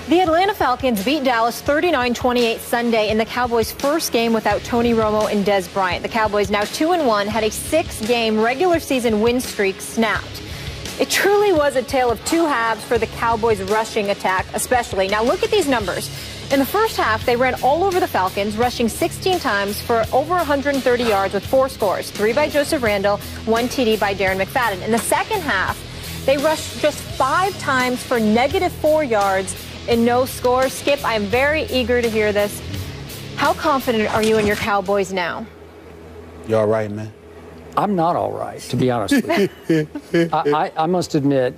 The Atlanta Falcons beat Dallas 39-28 Sunday in the Cowboys' first game without Tony Romo and Des Bryant. The Cowboys, now 2-1, had a 6-game regular season win streak snapped. It truly was a tale of two halves for the Cowboys' rushing attack, especially. Now look at these numbers. In the first half, they ran all over the Falcons, rushing 16 times for over 130 yards with 4 scores, 3 by Joseph Randle, 1 TD by Darren McFadden. In the second half, they rushed just 5 times for -4 yards and no score. Skip, I'm very eager to hear this. How confident are you in your Cowboys now? You all right, man? I'm not all right, to be honest with you. I must admit,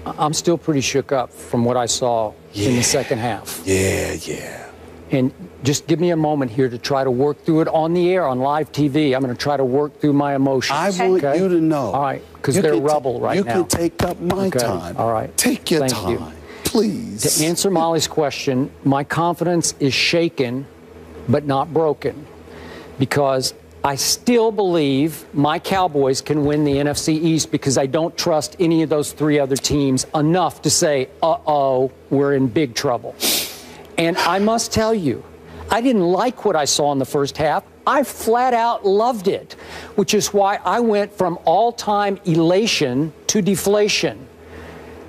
I'm still pretty shook up from what I saw in the second half. Yeah. And just give me a moment here to try to work through it on the air, on live TV. I'm going to try to work through my emotions. I want you to know. All right, because they're rubble right now. You can take up my time. All right. Take your Thank time. you. Please. To answer Molly's question, my confidence is shaken but not broken, because I still believe my Cowboys can win the NFC East, because I don't trust any of those 3 other teams enough to say, uh-oh, we're in big trouble. And I must tell you, I didn't like what I saw in the first half. I flat out loved it, which is why I went from all-time elation to deflation.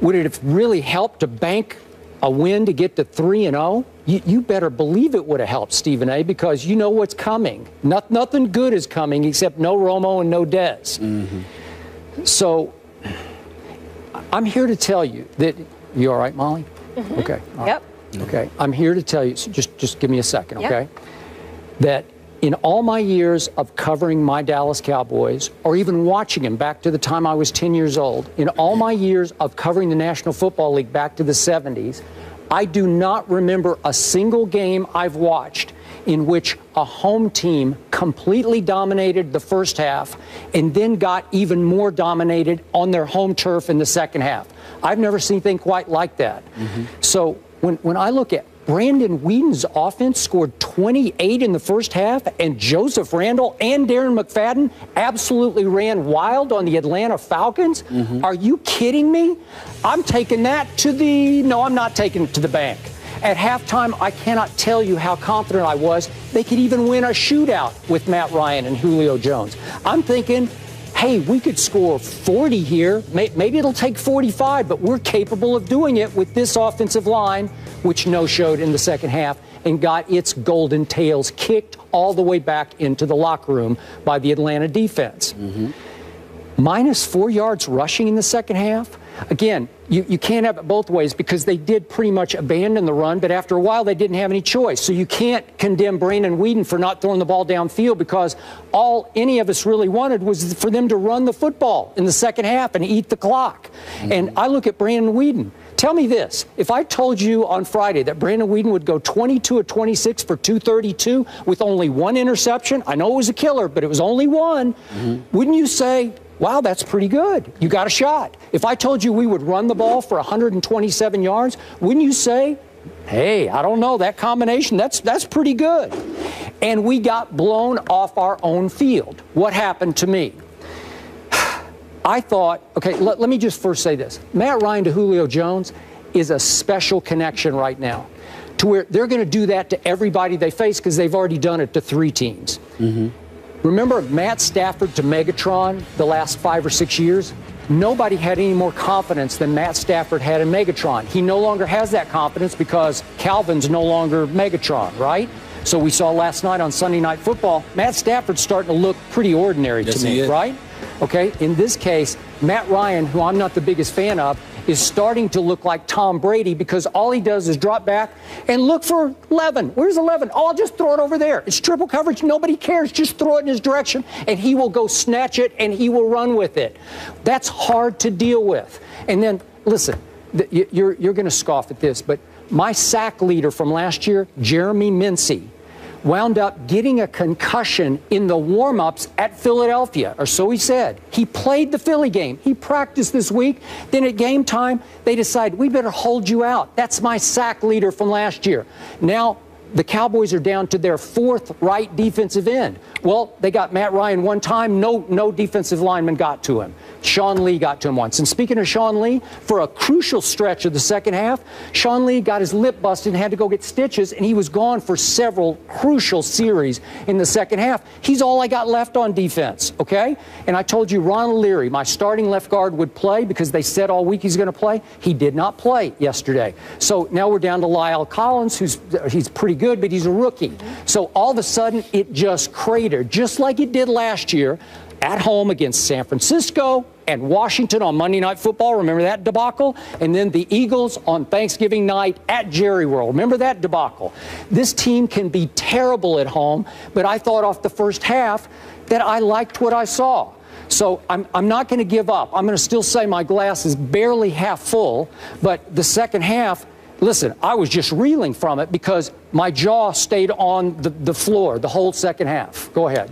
Would it have really helped to bank a win to get to 3-0? You better believe it would have helped, Stephen A., because you know what's coming. Nothing good is coming except no Romo and no Dez. So I'm here to tell you that, you all right, Molly? Okay. All right. Yep. Okay. I'm here to tell you, so just give me a second, okay? That in all my years of covering my Dallas Cowboys, or even watching them back to the time I was 10 years old, in all my years of covering the National Football League back to the 70s, I do not remember a single game I've watched in which a home team completely dominated the first half and then got even more dominated on their home turf in the second half. I've never seen anything quite like that. So when I look at Brandon Whedon's offense scored 28 in the first half, and Joseph Randle and Darren McFadden absolutely ran wild on the Atlanta Falcons. Are you kidding me? I'm taking that to the, no, I'm not taking it to the bank. At halftime, I cannot tell you how confident I was they could even win a shootout with Matt Ryan and Julio Jones. I'm thinking, hey, we could score 40 here. Maybe it'll take 45, but we're capable of doing it with this offensive line, which no-showed in the second half and got its golden tails kicked all the way back into the locker room by the Atlanta defense. -4 yards rushing in the second half. Again, you can't have it both ways, because they did pretty much abandon the run, but after a while they didn't have any choice. So you can't condemn Brandon Whedon for not throwing the ball downfield, because all any of us really wanted was for them to run the football in the second half and eat the clock. And I look at Brandon Whedon. Tell me this, if I told you on Friday that Brandon Whedon would go 22 of 26 for 232 with only 1 interception, I know it was a killer, but it was only 1, wouldn't you say, wow, that's pretty good, you got a shot? If I told you we would run the ball for 127 yards, wouldn't you say, hey, I don't know, that combination, that's pretty good? And we got blown off our own field. What happened to me? I thought, okay, let me just first say this. Matt Ryan to Julio Jones is a special connection right now, to where they're going to do that to everybody they face, because they've already done it to 3 teams. Remember Matt Stafford to Megatron the last 5 or 6 years? Nobody had any more confidence than Matt Stafford had in Megatron. He no longer has that confidence because Calvin's no longer Megatron, right? So we saw last night on Sunday Night Football, Matt Stafford's starting to look pretty ordinary to me, right? Okay, in this case, Matt Ryan, who I'm not the biggest fan of, is starting to look like Tom Brady, because all he does is drop back and look for 11. Where's 11? Oh, I'll just throw it over there. It's triple coverage. Nobody cares. Just throw it in his direction, and he will go snatch it, and he will run with it. That's hard to deal with. And then, listen, you're going to scoff at this, but my sack leader from last year, Jeremy Mincey, wound up getting a concussion in the warm-ups at Philadelphia, or so he said. He played the Philly game. He practiced this week. Then at game time, they decide, we better hold you out. That's my sack leader from last year. Now, the Cowboys are down to their 4th right defensive end. Well, they got Matt Ryan one time. No defensive lineman got to him. Sean Lee got to him once. And speaking of Sean Lee, for a crucial stretch of the second half, Sean Lee got his lip busted and had to go get stitches, and he was gone for several crucial series in the second half. He's all I got left on defense, okay? And I told you Ron Leary, my starting left guard, would play because they said all week he's going to play. He did not play yesterday. So now we're down to Lyle Collins, he's pretty good, but he's a rookie. So all of a sudden, it just cratered, just like it did last year at home against San Francisco and Washington on Monday Night Football. Remember that debacle? And then the Eagles on Thanksgiving night at Jerry World. Remember that debacle? This team can be terrible at home, but I thought off the first half that I liked what I saw. So I'm not going to give up. I'm going to still say my glass is barely half full, but the second half, listen, I was just reeling from it because my jaw stayed on the floor the whole second half. Go ahead.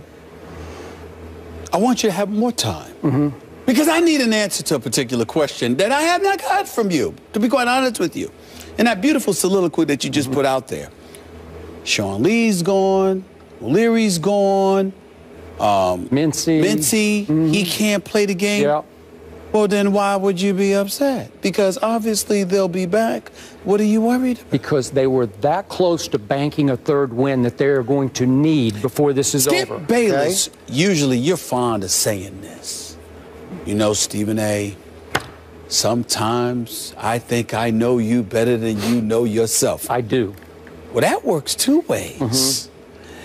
I want you to have more time. Because I need an answer to a particular question that I have not got from you, to be quite honest with you. And that beautiful soliloquy that you just put out there. Sean Lee's gone. Leary's gone. Mincy, he can't play the game. Yep. Well, then why would you be upset? Because obviously they'll be back. What are you worried about? Because they were that close to banking a third win that they're going to need before this is over. Skip Bayless, usually you're fond of saying this. You know, Stephen A., sometimes I think I know you better than you know yourself. I do. Well, that works two ways.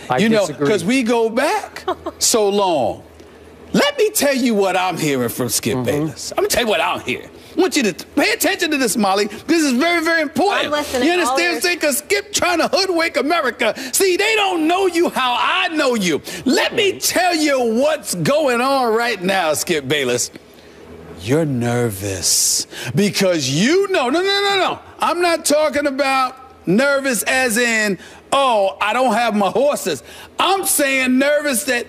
I you know, disagree. because we go back so long. Let me tell you what I'm hearing from Skip Bayless. I'm going to tell you what I'm hearing. I want you to pay attention to this, Molly. This is very, very important. I'm listening. You understand? Because Skip trying to hoodwink America. See, they don't know you how I know you. Let me tell you what's going on right now, Skip Bayless. You're nervous because you know. No. I'm not talking about nervous as in, oh, I don't have my horses. I'm saying nervous that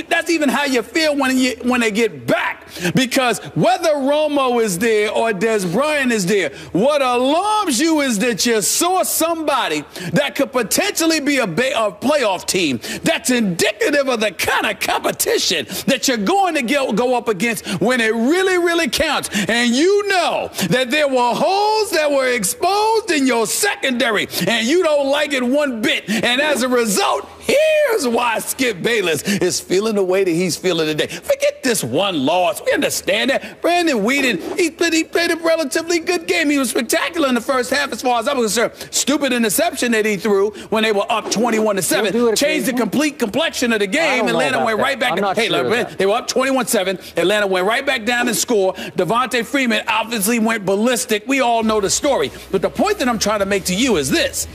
that's even how you feel when they get back. Because whether Romo is there or Des Bryant is there, what alarms you is that you saw somebody that could potentially be a playoff team that's indicative of the kind of competition that you're going to go up against when it really, really counts. And you know that there were holes that were exposed in your secondary, and you don't like it one bit. And as a result, here's why Skip Bayless is feeling the way that he's feeling today. Forget this one loss. We understand that. Brandon Weeden, he played a relatively good game. He was spectacular in the first half as far as I'm concerned. Stupid interception that he threw when they were up 21-7. Changed the complete complexion of the game. Atlanta went right back. They were up 21-7. Atlanta went right back down and scored. Devontae Freeman obviously went ballistic. We all know the story. But the point that I'm trying to make to you is this.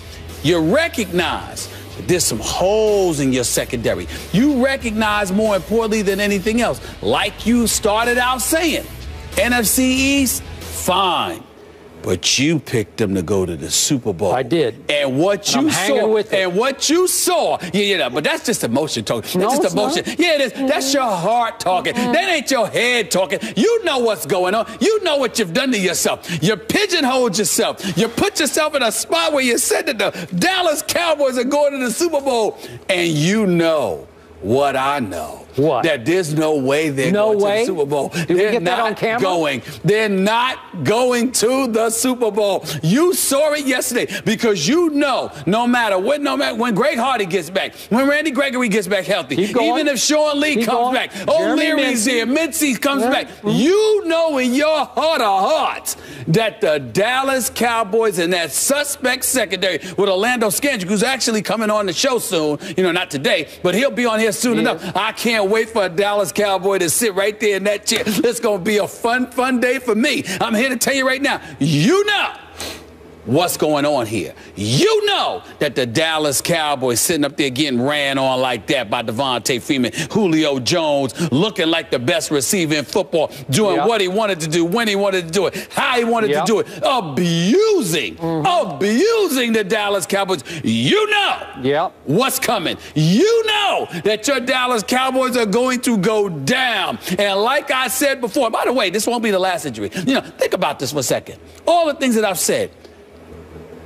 You recognize there's some holes in your secondary. You recognize, more importantly than anything else, like you started out saying, NFC East, fine. But you picked them to go to the Super Bowl. I did. And what you saw, yeah, but that's just emotion talking. That's just emotion. Not. Yeah, it is. That's your heart talking. That ain't your head talking. You know what's going on. You know what you've done to yourself. You pigeonholed yourself. You put yourself in a spot where you said that the Dallas Cowboys are going to the Super Bowl. And you know what I know. What? That there's no way they're going to the Super Bowl. Did we get that on camera? They're not going to the Super Bowl. You saw it yesterday because you know no matter when Greg Hardy gets back, when Randy Gregory gets back healthy, even if Sean Lee comes back, O'Leary's here, Mincy comes back, you know in your heart of hearts that the Dallas Cowboys and that suspect secondary with Orlando Scandrick, who's actually coming on the show soon, not today, but he'll be on here soon enough. I can't wait for a Dallas Cowboy to sit right there in that chair. It's going to be a fun day for me. I'm here to tell you right now, you know what's going on here. You know that the Dallas Cowboys sitting up there getting ran on like that by Devontae Freeman, Julio Jones, looking like the best receiver in football, doing what he wanted to do, when he wanted to do it, how he wanted to do it, abusing the Dallas Cowboys. You know what's coming. You know that your Dallas Cowboys are going to go down. And like I said before, by the way, this won't be the last injury. Think about this for a second. All the things that I've said.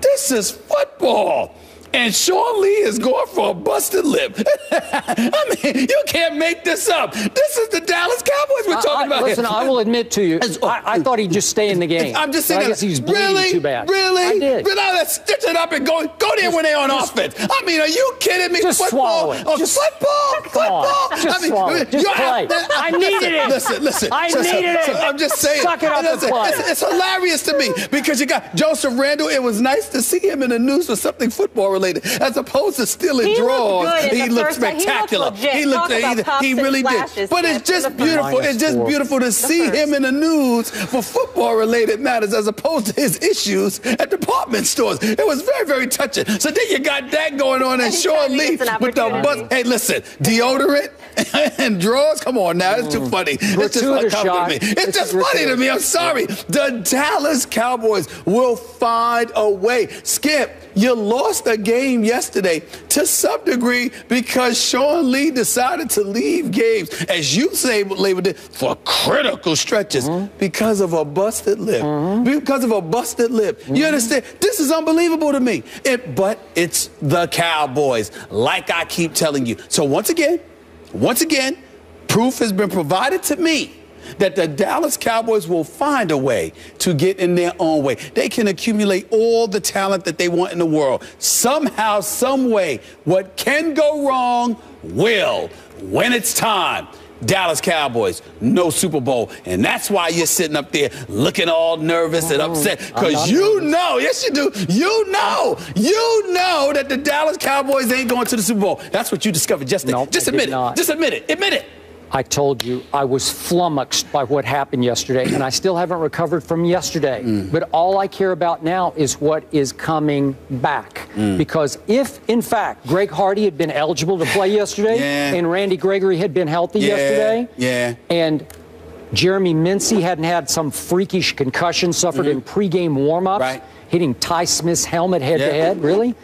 This is football. and Sean Lee is going for a busted lip. I mean, you can't make this up. This is the Dallas Cowboys we're talking about. Listen, I will admit to you, I thought he'd just stay in the game. I'm just saying, I guess he's bleeding too bad. Really? I did. Let's stitch it up and go there when they're on offense. I mean, are you kidding me? Just swallow it. Football. Just swallow it. Just play. I needed it. Listen. I needed it. I'm just saying. Suck it up and play. It's hilarious to me because you got Joseph Randle. It was nice to see him in the news for something football related, as opposed to stealing draws. He looked spectacular. He really did. But it's just beautiful. It's just beautiful to see him in the news for football related matters, as opposed to his issues at department stores. It was very, very touching. So then you got that going on, and Sean Lee with the bus. Hey, listen, deodorant and drawers. Come on now, it's too funny. It's just uncomfortable to me. It's just funny to me. I'm sorry. The Dallas Cowboys will find a way. Skip, you lost a game yesterday to some degree because Sean Lee decided to leave games, as you say, labeled it, for critical stretches because of a busted lip. Because of a busted lip. You understand? This is unbelievable to me. But it's the Cowboys, like I keep telling you. So once again, proof has been provided to me that the Dallas Cowboys will find a way to get in their own way. They can accumulate all the talent that they want in the world. Somehow, some way, what can go wrong will, when it's time. Dallas Cowboys, no Super Bowl. And that's why you're sitting up there looking all nervous and upset, because you know, yes you do, you know that the Dallas Cowboys ain't going to the Super Bowl. That's what you discovered yesterday. Nope, just admit it. Just admit it. Admit it. I told you I was flummoxed by what happened yesterday, and I still haven't recovered from yesterday. But all I care about now is what is coming back. Because if, in fact, Greg Hardy had been eligible to play yesterday, and Randy Gregory had been healthy yesterday, and Jeremy Mincey hadn't had some freakish concussion suffered in pregame warm-ups, hitting Ty Smith's helmet head-to-head, really?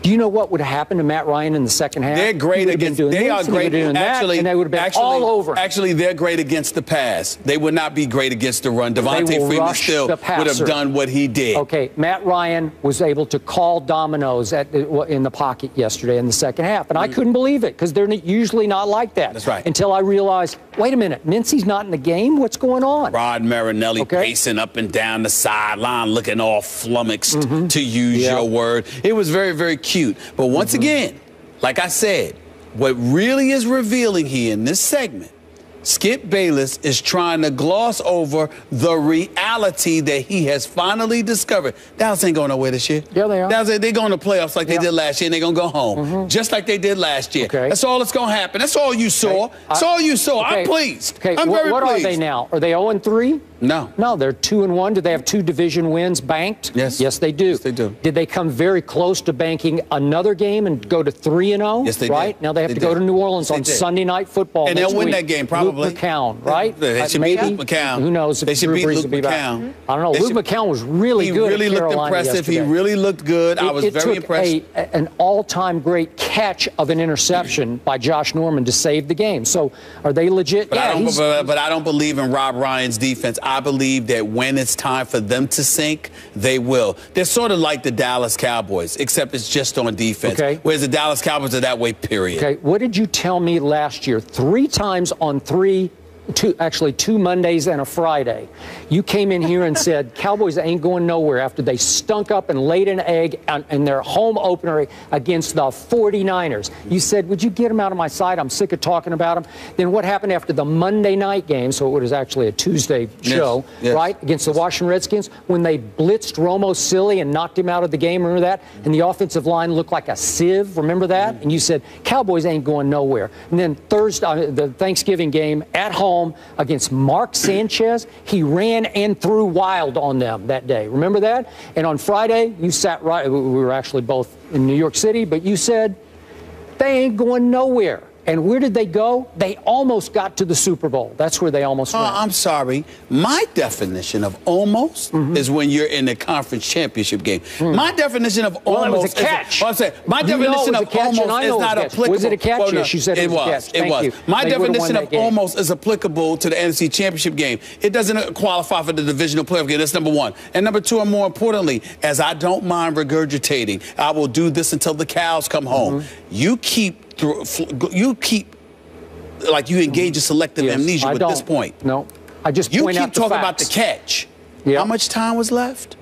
Do you know what would happen to Matt Ryan in the second half? They're great against. They are great. Actually, and they would have been all over. Actually, they're great against the pass. They would not be great against the run. Devontae Freeman still would have done what he did. Okay, Matt Ryan was able to call dominoes in the pocket yesterday in the second half, and I couldn't believe it because they're usually not like that. That's right. Until I realized, wait a minute, Mincey's not in the game. What's going on? Rod Marinelli pacing up and down the sideline, looking all flummoxed, to use your word. It was very, very cute. But once again, like I said, what really is revealing here in this segment, Skip Bayless is trying to gloss over the reality that he has finally discovered. Dallas ain't going nowhere this year. Yeah, they are. Dallas, they're going to playoffs like they did last year, and they're going to go home, just like they did last year. That's all that's going to happen. That's all you saw. That's all you saw. I'm pleased. I'm very pleased. What are they now? Are they 0-3? No. No, they're 2-1. Do they have 2 division wins banked? Yes. Yes, they do. Yes, they do. Did they come very close to banking another game and go to 3-0? Yes, they did. Right? Now they have to go to New Orleans on Sunday Night Football. And they'll win that game, probably. Luke McCown, right? They should beat Luke McCown. Who knows if they should beat Luke McCown. I don't know. Luke McCown was really good. He really looked impressive. Yesterday. He really looked good. I was very impressed. It took an all-time great catch of an interception by Josh Norman to save the game. So are they legit? But I don't believe in Rob Ryan's defense. I believe that when it's time for them to sink, they will. They're sort of like the Dallas Cowboys, except it's just on defense. Whereas the Dallas Cowboys are that way, period. Okay, what did you tell me last year? 3 times on 2 Mondays and a Friday. You came in here and said Cowboys ain't going nowhere after they stunk up and laid an egg in their home opener against the 49ers. You said, would you get them out of my sight? I'm sick of talking about them. Then what happened after the Monday night game, so it was actually a Tuesday show, right, against the Washington Redskins, when they blitzed Romo silly and knocked him out of the game, remember that? And the offensive line looked like a sieve, remember that? And you said, Cowboys ain't going nowhere. And then Thursday, the Thanksgiving game at home, against Mark Sanchez, he ran and threw wild on them that day. Remember that? And on Friday, you sat right. We were actually both in New York City, but you said they ain't going nowhere. And where did they go? They almost got to the Super Bowl. That's where they almost went. I'm sorry. My definition of almost is when you're in the conference championship game. My definition of almost it was a catch. My definition of almost is not applicable. Was it a catch? Well, no, Yes, you said it was a catch. Thank you. My They would've definition won of that game. almost is applicable to the NFC championship game. It doesn't qualify for the divisional playoff game. That's number one. And number two, and more importantly, as I don't mind regurgitating, I will do this until the cows come home. You keep like you engage in selective amnesia at this point. No, I just you point keep out the talking about the facts. catch. Yep. How much time was left?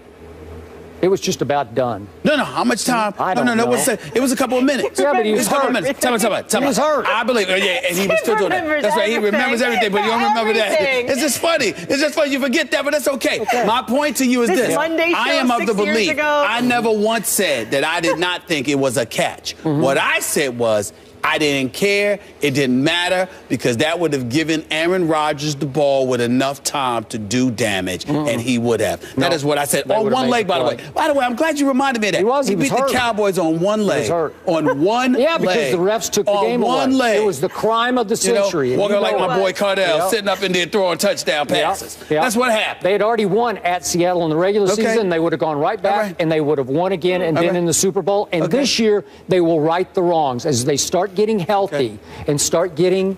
It was just about done. No, how much time? I don't know. It was a couple of minutes. Yeah, but he was a couple of hurt. minutes. Tell me. He was hurt. I believe it. Yeah, and he was still doing that. That's right. He remembers everything, but you don't remember that. It's just funny. It's just funny. You forget that, but that's okay. My point to you is this. Monday show I am of the 6 years belief. ago. I never once said that I did not think it was a catch. What I said was, I didn't care. It didn't matter because that would have given Aaron Rodgers the ball with enough time to do damage, and he would have. That is what I said. On one leg, by the way. By the way, I'm glad you reminded me of that. He was beat hurt. the Cowboys on one leg. He was hurt. On one Yeah, because leg. the refs took the game away. On one leg. It was the crime of the century. Walking like my boy Cardell, Yep. sitting up in there throwing touchdown passes. Yep. That's what happened. They had already won at Seattle in the regular season. They would have gone right back, right. and they would have won again and been in the Super Bowl. And this year, they will right the wrongs as they start getting healthy and start getting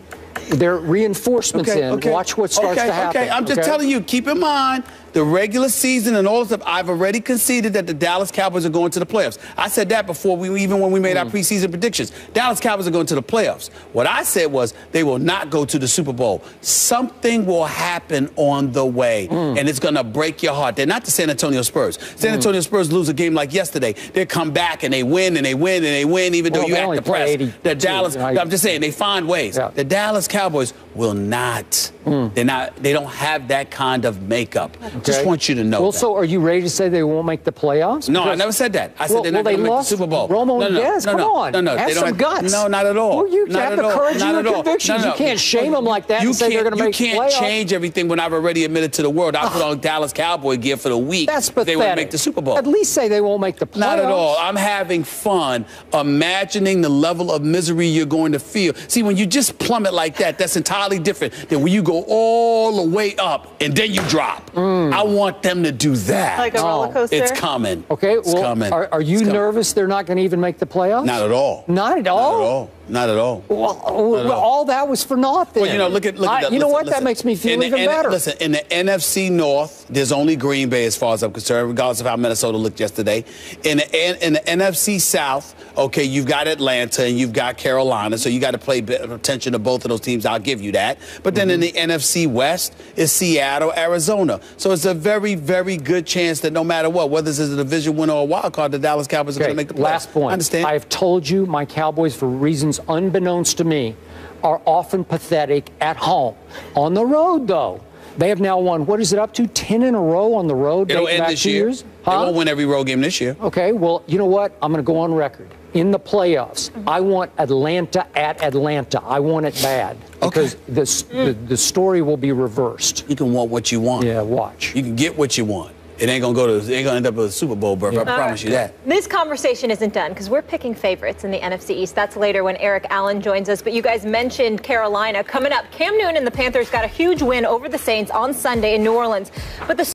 their reinforcements in. Watch what starts to happen. I'm just telling you, keep in mind, the regular season and all the stuff, I've already conceded that the Dallas Cowboys are going to the playoffs. I said that before, even when we made our preseason predictions. Dallas Cowboys are going to the playoffs. What I said was they will not go to the Super Bowl. Something will happen on the way, and it's going to break your heart. They're not the San Antonio Spurs. San Antonio Spurs lose a game like yesterday. They come back and they win and they win and they win, even though you act depressed. The Dallas, I'm just saying, they find ways. The Dallas Cowboys will not. They don't have that kind of makeup. Just want you to know. Well, that. so are you ready to say they won't make the playoffs? No, I never said that. I said they're not going to make the Super Bowl. Romo and Dez, come on. No, have they some guts. No, not at all. Well, you have the courage and the convictions. You can't shame them like that and say they're going to make the playoffs. You can't change everything when I've already admitted to the world. I put on Dallas Cowboy gear for the week. That's pathetic. They won't make the Super Bowl. At least say they won't make the playoffs. Not at all. I'm having fun imagining the level of misery you're going to feel. See, when you just plummet like that, that's entirely different than when you go all the way up and then you drop. I want them to do that. Like a roller coaster? It's coming. Okay, it's coming. Are you nervous they're not going to even make the playoffs? Not at all. Not at all? Not at all. Well, all that was for naught then. Well, you know, look at that. You know what? That makes me feel even better. Listen, in the NFC North, there's only Green Bay as far as I'm concerned, regardless of how Minnesota looked yesterday. In the NFC South, okay, you've got Atlanta and you've got Carolina, so you got to pay attention to both of those teams. I'll give you that. But then in the NFC West is Seattle, Arizona. So it's a very, very good chance that no matter what, whether this is a division winner or a wild card, the Dallas Cowboys are going to make the playoffs. Last point. I understand. I have told you my Cowboys, for reasons unbeknownst to me, are often pathetic at home. On the road, though, they have now won, what is it up to, 10 in a row on the road? It'll end this year. They won't win every road game this year. Okay, well, you know what? I'm going to go on record. In the playoffs, I want Atlanta at Atlanta. I want it bad. Because the story will be reversed. You can want what you want. Yeah, watch. You can get what you want. It ain't gonna end up with a Super Bowl berth. I promise you that. This conversation isn't done because we're picking favorites in the NFC East. That's later when Eric Allen joins us. But you guys mentioned Carolina coming up. Cam Newton and the Panthers got a huge win over the Saints on Sunday in New Orleans. But the